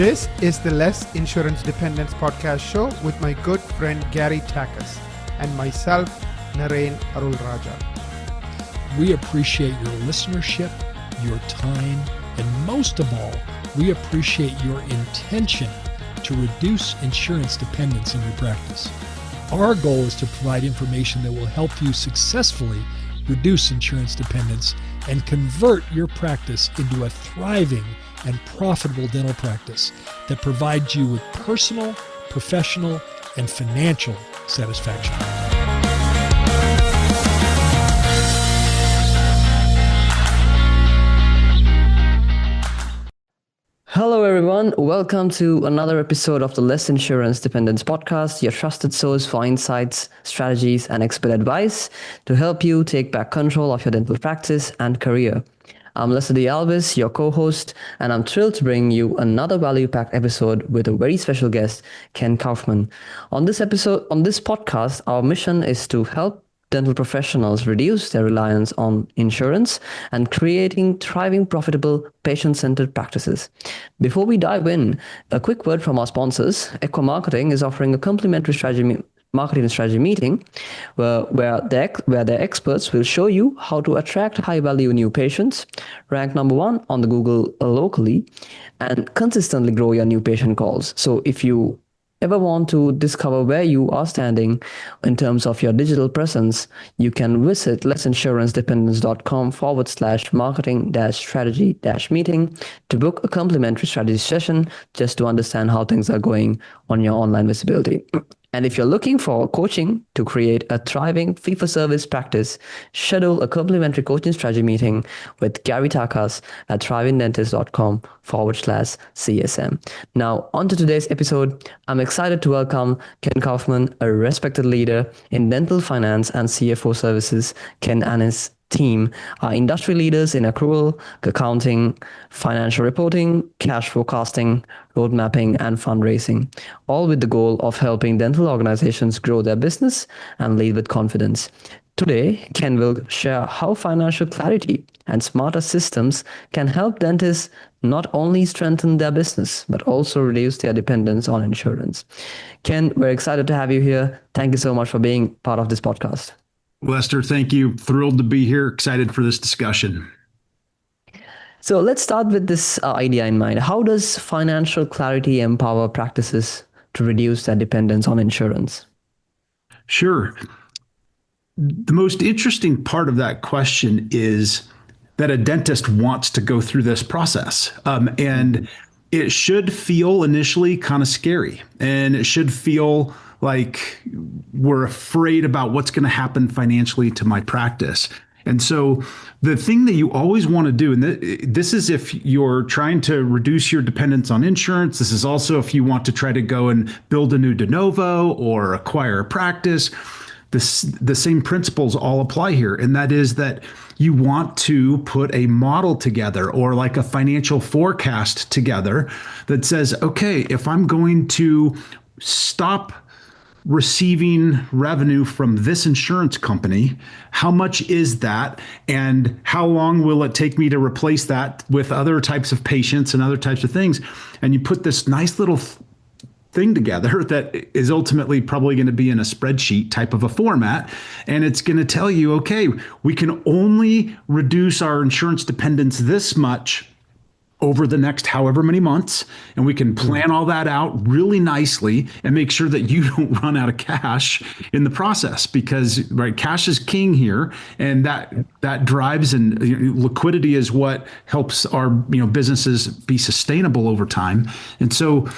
This is the Less Insurance Dependence podcast show with my good friend Gary Takas and myself, Narain Arul Raja. We appreciate your listenership, your time, and most of all, we appreciate your intention to reduce insurance dependence in your practice. Our goal is to provide information that will help you successfully reduce insurance dependence and convert your practice into a thriving and profitable dental practice that provides you with personal, professional, and financial satisfaction. Hello, everyone. Welcome to another episode of the Less Insurance Dependence podcast, your trusted source for insights, strategies, and expert advice to help you take back control of your dental practice and career. I'm Leslie Alvis, your co-host, and I'm thrilled to bring you another value-packed episode with a very special guest, Ken Kaufman. On this podcast, our mission is to help dental professionals reduce their reliance on insurance and creating thriving, profitable, patient-centered practices. Before we dive in, a quick word from our sponsors. Echo Marketing is offering a complimentary marketing strategy meeting where their experts will show you how to attract high-value new patients, rank number one on the Google locally, and consistently grow your new patient calls. So if you ever want to discover where you are standing in terms of your digital presence, you can visit lessinsurancedependence.com/marketing-strategy-meeting to book a complimentary strategy session just to understand how things are going on your online visibility. And if you're looking for coaching to create a thriving fee-for-service practice, schedule a complimentary coaching strategy meeting with Gary Takas at thrivingdentist.com/CSM. Now, on to today's episode. I'm excited to welcome Ken Kaufman, a respected leader in dental finance and CFO services. Ken and his team are industry leaders in accrual, accounting, financial reporting, cash forecasting, road mapping, and fundraising, all with the goal of helping dental organizations grow their business and lead with confidence. Today, Ken will share how financial clarity and smarter systems can help dentists not only strengthen their business, but also reduce their dependence on insurance. Ken, we're excited to have you here. Thank you so much for being part of this podcast. Lester, thank you. Thrilled to be here. Excited for this discussion. So let's start with this idea in mind. How does financial clarity empower practices to reduce their dependence on insurance? Sure. The most interesting part of that question is that a dentist wants to go through this process. And it should feel initially kind of scary, and it should feel like we're afraid about what's going to happen financially to my practice. And so the thing that you always want to do, and this is if you're trying to reduce your dependence on insurance, this is also if you want to try to go and build a new de novo or acquire a practice, the same principles all apply here. And that is that you want to put a model together or like a financial forecast together that says, okay, if I'm going to stop receiving revenue from this insurance company, how much is that? And how long will it take me to replace that with other types of patients and other types of things? And you put this nice little thing together that is ultimately probably going to be in a spreadsheet type of a format. And it's going to tell you, okay, we can only reduce our insurance dependence this much over the next however many months, and we can plan all that out really nicely and make sure that you don't run out of cash in the process, because right, cash is king here, and that drives, and liquidity is what helps our businesses be sustainable over time. And so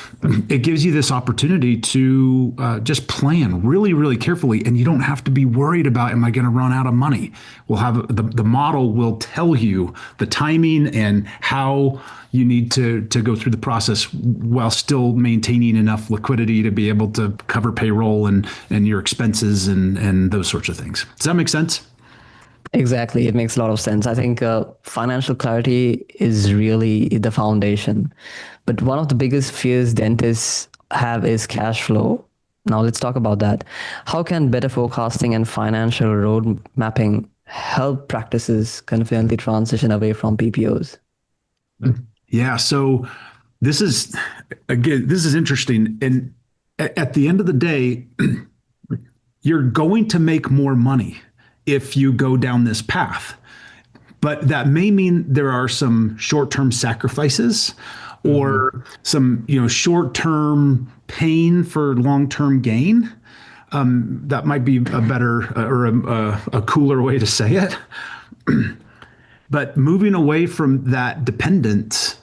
it gives you this opportunity to just plan really, really carefully, and you don't have to be worried about, am I going to run out of money? We'll have the model will tell you the timing and how you need to go through the process while still maintaining enough liquidity to be able to cover payroll and your expenses and those sorts of things. Does that make sense? Exactly. It makes a lot of sense. I think financial clarity is really the foundation. But one of the biggest fears dentists have is cash flow. Now let's talk about that. How can better forecasting and financial road mapping help practices confidently transition away from PPOs? Yeah. So this is, again, this is interesting. And at the end of the day, you're going to make more money if you go down this path. But that may mean there are some short-term sacrifices or some, short-term pain for long-term gain. That might be a better or a cooler way to say it. But moving away from that dependence,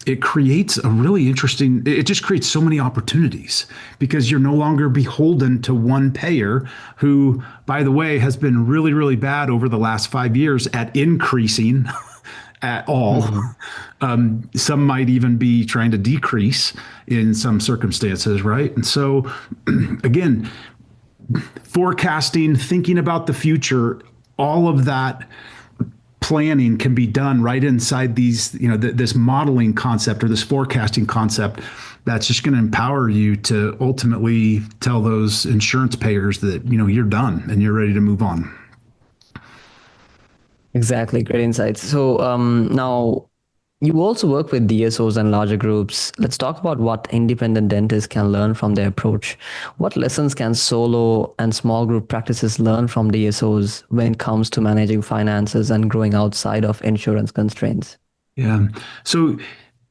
it creates a really interesting, it just creates so many opportunities because you're no longer beholden to one payer who, by the way, has been really, really bad over the last 5 years at increasing at all. Some might even be trying to decrease in some circumstances, right? And so, again, forecasting, thinking about the future, all of that planning can be done right inside these, this modeling concept or this forecasting concept that's just going to empower you to ultimately tell those insurance payers that, you're done and you're ready to move on. Exactly. Great insights. So now you also work with DSOs and larger groups. Let's talk about what independent dentists can learn from their approach. What lessons can solo and small group practices learn from DSOs when it comes to managing finances and growing outside of insurance constraints? Yeah. So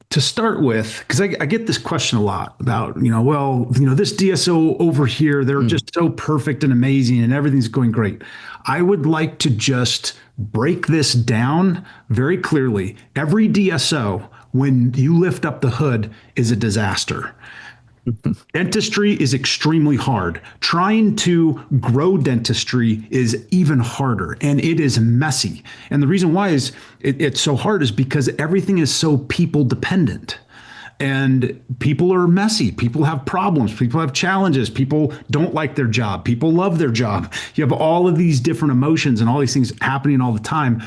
to start with, because I get this question a lot about, this DSO over here, they're just so perfect and amazing and everything's going great. I would like to just break this down very clearly. Every DSO, when you lift up the hood, is a disaster. Dentistry is extremely hard. Trying to grow dentistry is even harder, and it is messy. And the reason why is it's so hard is because everything is so people dependent. And people are messy. People have problems. People have challenges. People don't like their job. People love their job. You have all of these different emotions and all these things happening all the time.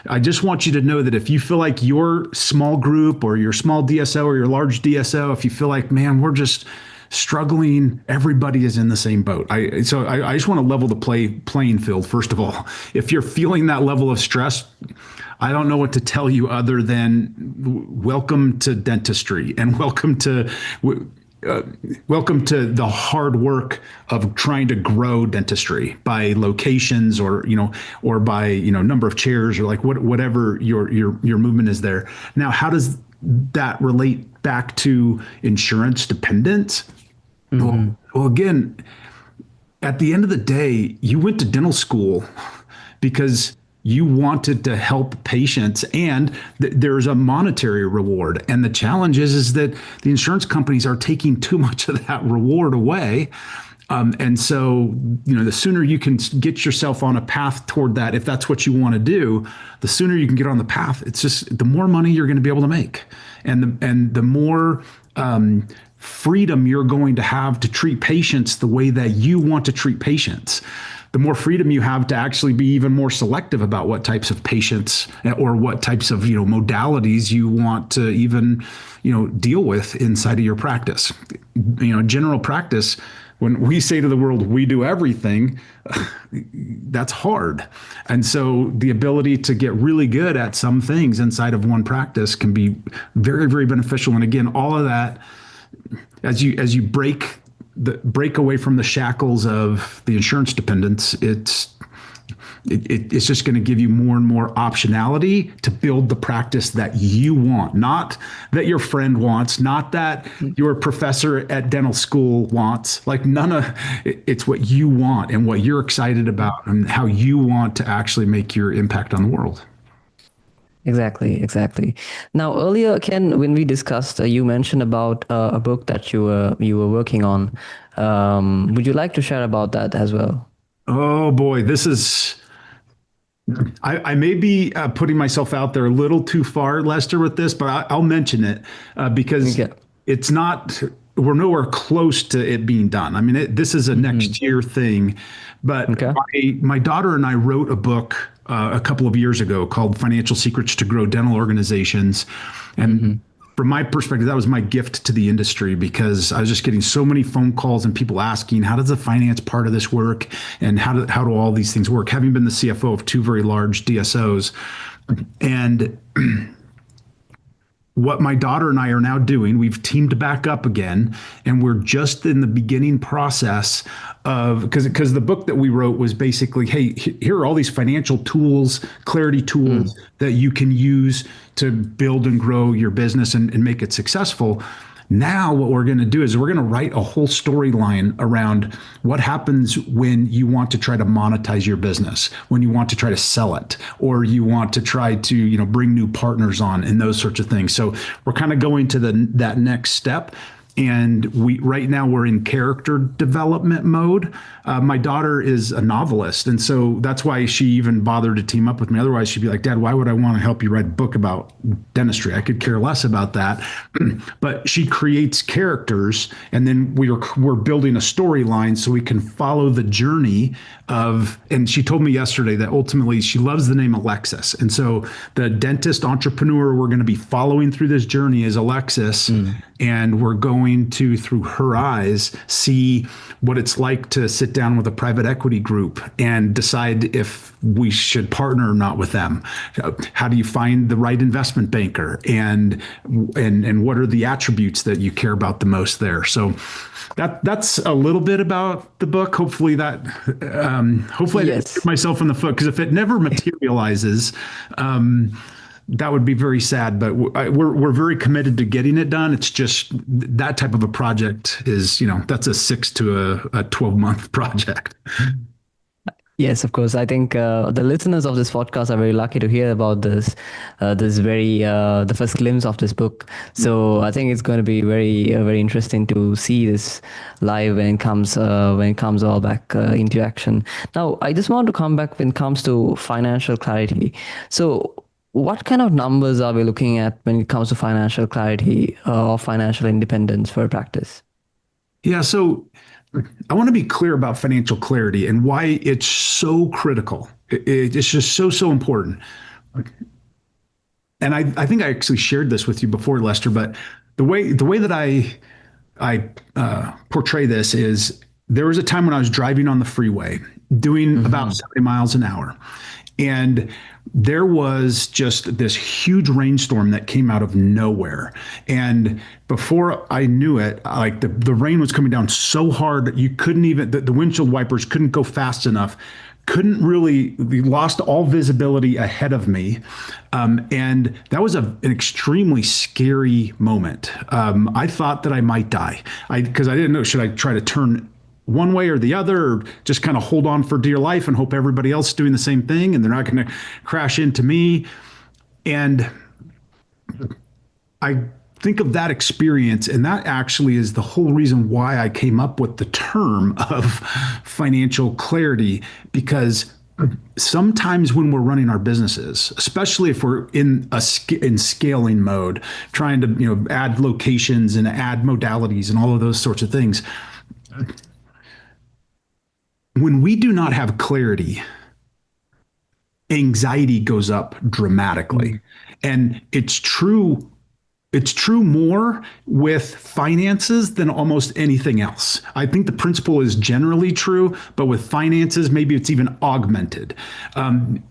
I just want you to know that if you feel like your small group or your small DSO or your large DSO, if you feel like, man, we're just struggling, everybody is in the same boat. I just want to level the playing field, first of all. If you're feeling that level of stress, I don't know what to tell you other than welcome to dentistry and welcome to the hard work of trying to grow dentistry by locations or by number of chairs or like whatever your movement is there. Now, how does that relate back to insurance dependence? Well, again, at the end of the day, you went to dental school because you wanted to help patients and there's a monetary reward. And the challenge is that the insurance companies are taking too much of that reward away. And so, the sooner you can get yourself on a path toward that, if that's what you want to do, the sooner you can get on the path. It's just the more money you're going to be able to make, and the more freedom you're going to have to treat patients the way that you want to treat patients. The more freedom you have to actually be even more selective about what types of patients or what types of modalities you want to even deal with inside of your practice. General practice, when we say to the world, we do everything, that's hard. And so the ability to get really good at some things inside of one practice can be very, very beneficial. And again, all of that, as you break away from the shackles of the insurance dependence, it's just going to give you more and more optionality to build the practice that you want, not that your friend wants, not that your professor at dental school wants. Like it's what you want and what you're excited about and how you want to actually make your impact on the world. Exactly. Now, earlier, Ken, when we discussed, you mentioned about a book that you were working on. Would you like to share about that as well? Oh boy, this is. I may be putting myself out there a little too far, Lester, with this, but I'll mention it because it's not. We're nowhere close to it being done. I mean, this is a next year thing, but my daughter and I wrote a book a couple of years ago called Financial Secrets to Grow Dental Organizations. And from my perspective, that was my gift to the industry because I was just getting so many phone calls and people asking, how does the finance part of this work? And how do all these things work? Having been the CFO of two very large DSOs. And what my daughter and I are now doing, we've teamed back up again, and we're just in the beginning process of, because the book that we wrote was basically, hey, here are all these financial tools, clarity tools that you can use to build and grow your business and make it successful. Now, what we're going to do is we're going to write a whole storyline around what happens when you want to try to monetize your business, when you want to try to sell it, or you want to try to, bring new partners on and those sorts of things. So we're kind of going to that next step. And right now we're in character development mode. My daughter is a novelist, and so that's why she even bothered to team up with me. Otherwise, she'd be like, "Dad, why would I want to help you write a book about dentistry? I could care less about that." But she creates characters, and then we're building a storyline so we can follow the journey of. And she told me yesterday that ultimately she loves the name Alexis, and so the dentist entrepreneur we're going to be following through this journey is Alexis, and we're going to, through her eyes, see what it's like to sit down with a private equity group and decide if we should partner or not with them. How do you find the right investment banker, and what are the attributes that you care about the most there? So that's a little bit about the book. Hopefully I didn't shoot myself in the foot, because if it never materializes, that would be very sad, but we're very committed to getting it done. It's just that type of a project is, that's a 6 to a 12-month project. Yes, of course. I think the listeners of this podcast are very lucky to hear about this, the first glimpse of this book. So I think it's going to be very interesting to see this live when it comes all back into action. Now, I just want to come back when it comes to financial clarity. So what kind of numbers are we looking at when it comes to financial clarity or financial independence for practice? Yeah, so I want to be clear about financial clarity and why it's so critical. It's just so important. And I think I actually shared this with you before, Lester, but the way that I portray this is, there was a time when I was driving on the freeway doing about 70 miles an hour. And there was just this huge rainstorm that came out of nowhere. And before I knew it, like the rain was coming down so hard that you couldn't even, the windshield wipers couldn't go fast enough. We lost all visibility ahead of me. And that was an extremely scary moment. I thought that I might die because I didn't know, should I try to turn one way or the other, or just kind of hold on for dear life and hope everybody else is doing the same thing and they're not going to crash into me. And I think of that experience, and that actually is the whole reason why I came up with the term of financial clarity, because sometimes when we're running our businesses, especially if we're in scaling mode, trying to add locations and add modalities and all of those sorts of things, when we do not have clarity, anxiety goes up dramatically. And it's true more with finances than almost anything else. I think the principle is generally true, but with finances, maybe it's even augmented,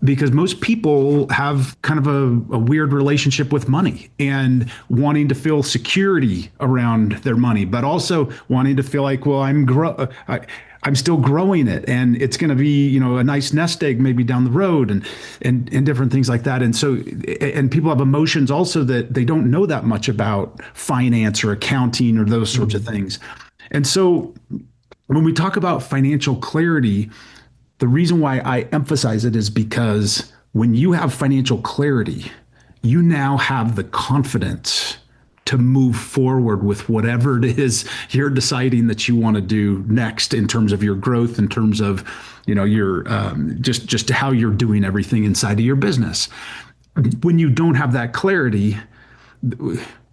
because most people have kind of a weird relationship with money and wanting to feel security around their money, but also wanting to feel like, well, I'm still growing it, and it's going to be, a nice nest egg maybe down the road, and different things like that. And so, and people have emotions also that they don't know that much about finance or accounting or those sorts of things. And so when we talk about financial clarity, the reason why I emphasize it is because when you have financial clarity, you now have the confidence to move forward with whatever it is you're deciding that you want to do next, in terms of your growth, in terms of, your just how you're doing everything inside of your business. When you don't have that clarity,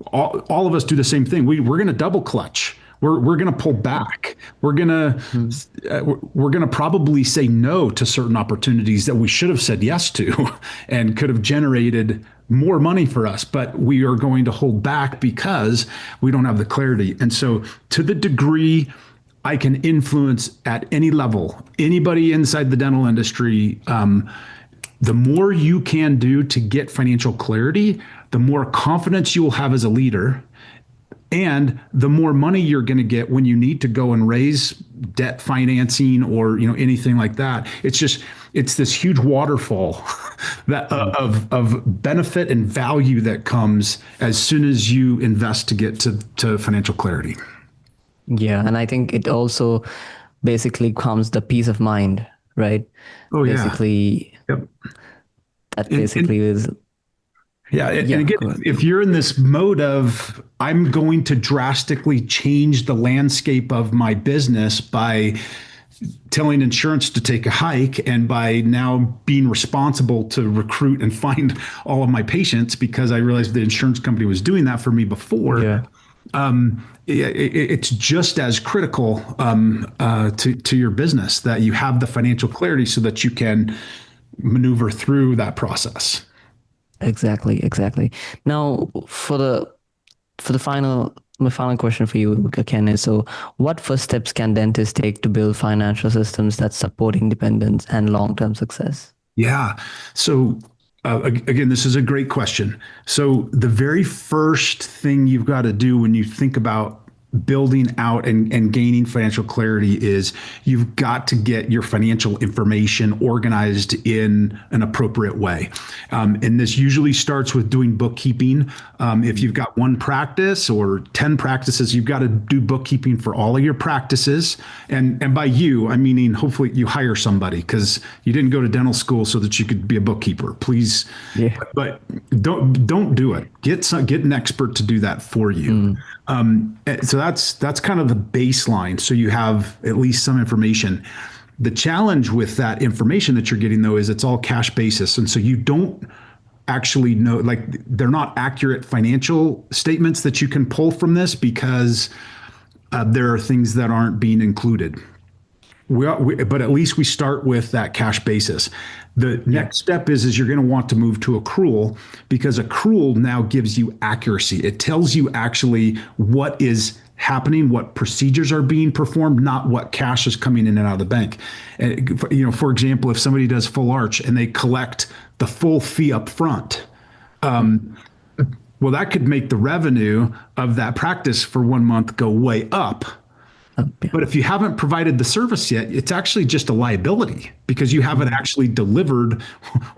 all of us do the same thing. We're going to double clutch. We're going to pull back. We're going to probably say no to certain opportunities that we should have said yes to and could have generated more money for us, but we are going to hold back because we don't have the clarity. And so, to the degree I can influence at any level, anybody inside the dental industry, the more you can do to get financial clarity, the more confidence you will have as a leader, and the more money you're going to get when you need to go and raise debt financing or anything like that. It's this huge waterfall that of benefit and value that comes as soon as you invest to get to financial clarity. Yeah, and I think it also basically comes the peace of mind, right? Oh yeah. Basically, Yep. that basically is. Yeah, and Yeah, again, go ahead. if you're in this mode of I'm going to drastically change the landscape of my business by telling insurance to take a hike and by now being responsible to recruit and find all of my patients because I realized the insurance company was doing that for me before. Yeah. It's just as critical to your business that you have the financial clarity so that you can maneuver through that process. Exactly. Now, for the final my final question for you, Ken, is so what first steps can dentists take to build financial systems that support independence and long-term success? Yeah. So again, this is a great question. So the very first thing you've got to do when you think about building out and gaining financial clarity is you've got to get your financial information organized in an appropriate way. And this usually starts with doing bookkeeping. If you've got one practice or 10 practices, you've got to do bookkeeping for all of your practices. And by you, I'm meaning hopefully you hire somebody because you didn't go to dental school so that you could be a bookkeeper. Please, Yeah. but don't do it. Get an expert to do that for you. So that's kind of the baseline. So you have at least some information. The challenge with that information that you're getting though is it's all cash basis, and so you don't actually know, like they're not accurate financial statements that you can pull from this because there are things that aren't being included. But at least we start with that cash basis. The next step is you're going to want to move to accrual because accrual now gives you accuracy. It tells you actually what is happening, what procedures are being performed, not what cash is coming in and out of the bank. And, for example, if somebody does full arch and they collect the full fee up front, well, that could make the revenue of that practice for 1 month go way up. But if you haven't provided the service yet, it's actually just a liability because you haven't actually delivered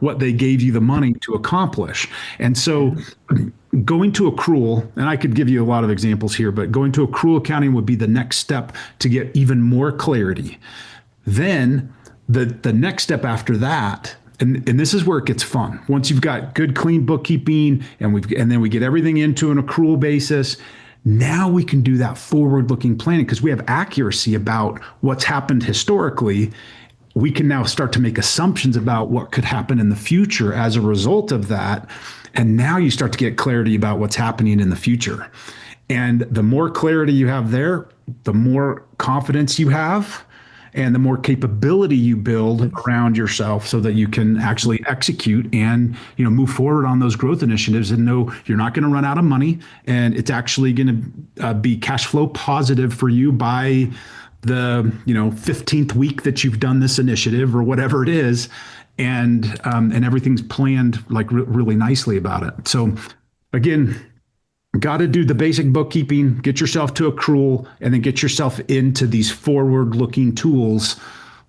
what they gave you the money to accomplish. And so going to accrual, and I could give you a lot of examples here, but going to accrual accounting would be the next step to get even more clarity. Then the next step after that, and this is where it gets fun. Once you've got good, clean bookkeeping and then we get everything into an accrual basis, now we can do that forward-looking planning because we have accuracy about what's happened historically. We can now start to make assumptions about what could happen in the future as a result of that. And now you start to get clarity about what's happening in the future. And the more clarity you have there, the more confidence you have and the more capability you build around yourself so that you can actually execute and move forward on those growth initiatives and know you're not going to run out of money and it's actually going to be cash flow positive for you by the 15th week that you've done this initiative or whatever it is, and everything's planned like really nicely about it. So again, got to do the basic bookkeeping, get yourself to accrual, and then get yourself into these forward-looking tools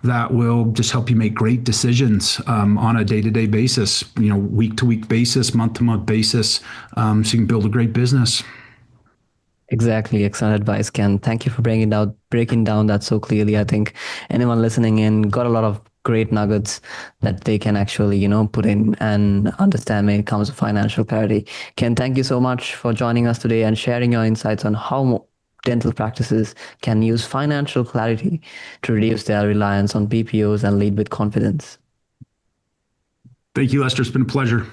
that will just help you make great decisions on a day-to-day basis, week-to-week basis, month-to-month basis, so you can build a great business. Exactly. Excellent advice, Ken. Thank you for breaking down that so clearly. I think anyone listening in got a lot of great nuggets that they can actually, put in and understand when it comes to financial clarity. Ken, thank you so much for joining us today and sharing your insights on how dental practices can use financial clarity to reduce their reliance on BPOs and lead with confidence. Thank you, Lester. It's been a pleasure.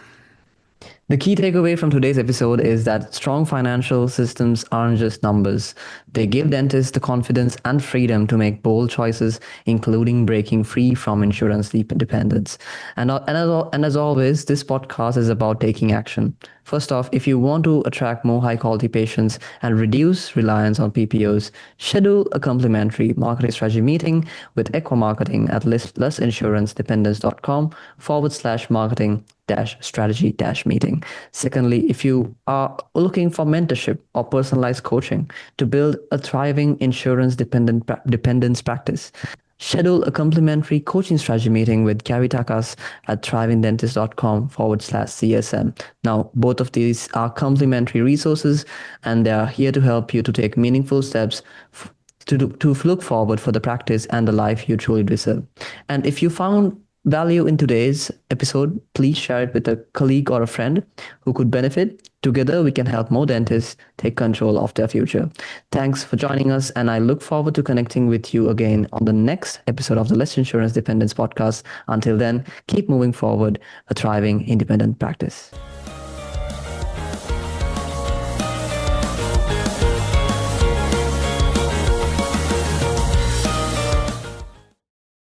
The key takeaway from today's episode is that strong financial systems aren't just numbers. They give dentists the confidence and freedom to make bold choices, including breaking free from insurance dependence. And as always, this podcast is about taking action. First off, if you want to attract more high quality patients and reduce reliance on PPOs, schedule a complimentary marketing strategy meeting with Equa Marketing at lessinsurancependence.com/marketing strategy meeting. Secondly, if you are looking for mentorship or personalized coaching to build a thriving insurance dependence practice, schedule a complimentary coaching strategy meeting with Gary Takas at thrivingdentist.com/CSM. Now, both of these are complimentary resources and they are here to help you to take meaningful steps to look forward for the practice and the life you truly deserve. And if you found value in today's episode, please share it with a colleague or a friend who could benefit. Together, we can help more dentists take control of their future. Thanks for joining us, and I look forward to connecting with you again on the next episode of the Less Insurance Dependence podcast. Until then, keep moving forward, a thriving independent practice.